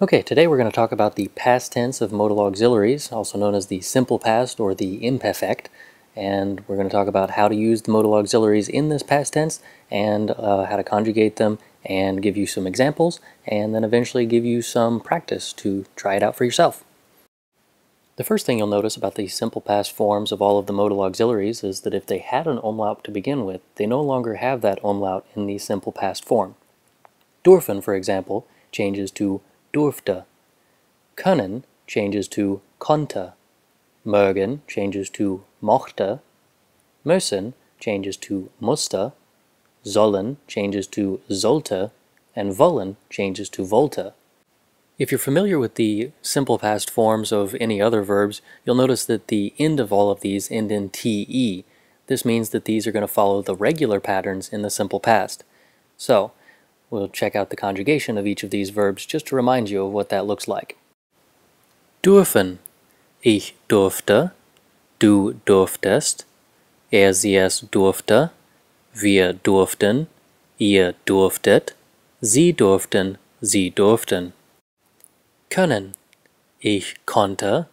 Okay, today we're going to talk about the past tense of modal auxiliaries, also known as the simple past or the imperfect. And we're going to talk about how to use the modal auxiliaries in this past tense and how to conjugate them and give you some examples and then eventually give you some practice to try it out for yourself. The first thing you'll notice about the simple past forms of all of the modal auxiliaries is that if they had an umlaut to begin with, they no longer have that umlaut in the simple past form. Dürfen, for example, changes to durfte. Können changes to konnte. Mögen changes to mochte. Müssen changes to musste. Sollen changes to sollte. And wollen changes to wollte. If you're familiar with the simple past forms of any other verbs, you'll notice that the end of all of these end in te. This means that these are going to follow the regular patterns in the simple past. So, we'll check out the conjugation of each of these verbs just to remind you of what that looks like. Dürfen. Ich durfte. Du durftest. Sie es durfte. Wir durften. Ihr durftet. Sie durften. Sie durften. Können. Ich konnte.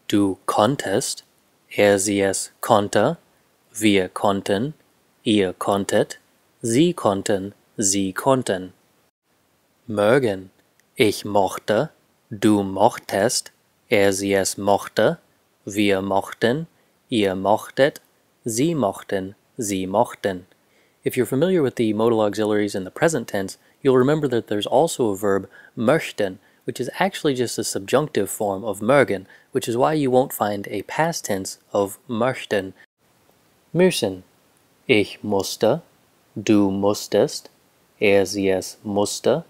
Du konntest. Sie es konnte. Wir konnten. Ihr konntet. Sie konnten. Sie konnten. Mögen. Ich mochte. Du mochtest. Sie es mochte. Wir mochten. Ihr mochtet. Sie mochten. Sie mochten. If you're familiar with the modal auxiliaries in the present tense, you'll remember that there's also a verb, möchten, which is actually just a subjunctive form of mögen, which is why you won't find a past tense of möchten. Müssen. Ich musste. Du musstest. Sie es musste.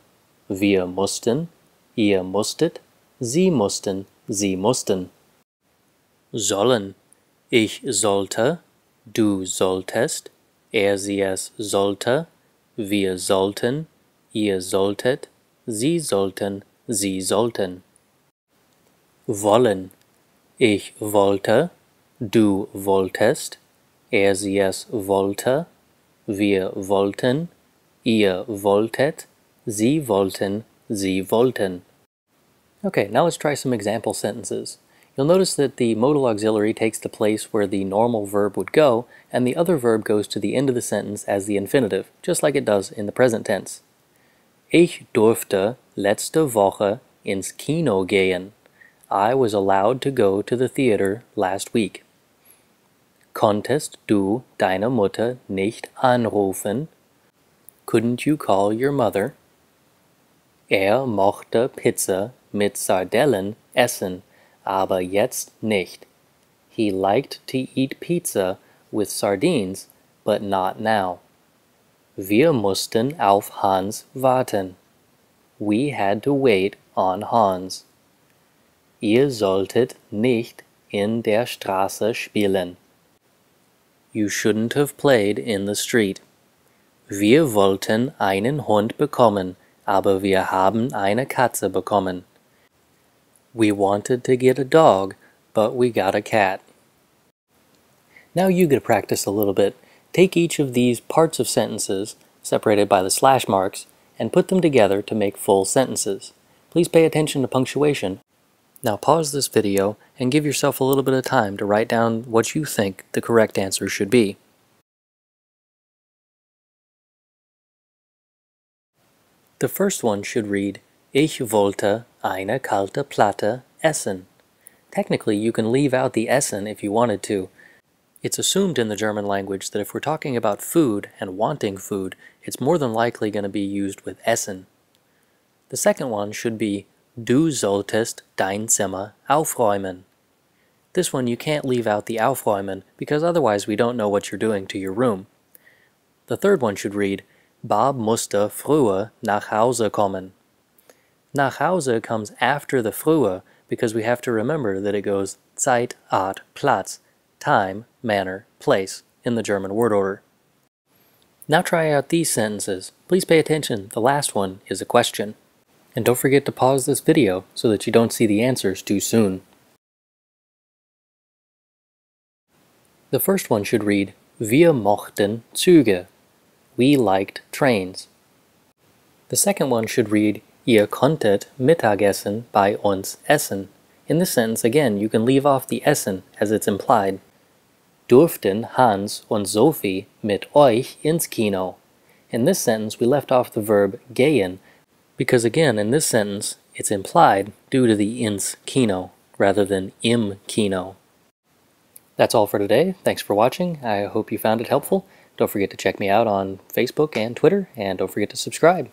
Wir mussten. Ihr musstet. Sie mussten. Sie mussten. Sollen. Ich sollte. Du solltest. Sie es sollte. Wir sollten. Ihr solltet. Sie sollten. Sie sollten. Wollen. Ich wollte. Du wolltest. Sie es wollte. Wir wollten. Ihr wolltet. Sie wollten. Sie wollten. Okay, now let's try some example sentences. You'll notice that the modal auxiliary takes the place where the normal verb would go, and the other verb goes to the end of the sentence as the infinitive, just like it does in the present tense. Ich durfte letzte Woche ins Kino gehen. I was allowed to go to the theater last week. Konntest du deine Mutter nicht anrufen? Couldn't you call your mother? Mochte Pizza mit Sardellen essen, aber jetzt nicht. He liked to eat pizza with sardines, but not now. Wir mussten auf Hans warten. We had to wait on Hans. Ihr solltet nicht in der Straße spielen. You shouldn't have played in the street. Wir wollten einen Hund bekommen, aber wir haben eine Katze bekommen. We wanted to get a dog, but we got a cat. Now you get to practice a little bit. Take each of these parts of sentences, separated by the slash marks, and put them together to make full sentences. Please pay attention to punctuation. Now pause this video and give yourself a little bit of time to write down what you think the correct answer should be. The first one should read, Ich wollte eine kalte Platte essen. Technically, you can leave out the essen if you wanted to. It's assumed in the German language that if we're talking about food and wanting food, it's more than likely going to be used with essen. The second one should be, Du solltest dein Zimmer aufräumen. This one you can't leave out the aufräumen because otherwise we don't know what you're doing to your room. The third one should read, Bob musste früher nach Hause kommen. Nach Hause comes after the früher because we have to remember that it goes Zeit, Ort, Platz, time, manner, place in the German word order. Now try out these sentences. Please pay attention, the last one is a question. And don't forget to pause this video so that you don't see the answers too soon. The first one should read, Wir mochten Züge. We liked trains. The second one should read, Ihr konntet Mittagessen bei uns essen. In this sentence, again, you can leave off the essen as it's implied. Durften Hans und Sophie mit euch ins Kino? In this sentence, we left off the verb gehen because, again, in this sentence, it's implied due to the ins Kino rather than im Kino. That's all for today. Thanks for watching. I hope you found it helpful. Don't forget to check me out on Facebook and Twitter, and don't forget to subscribe.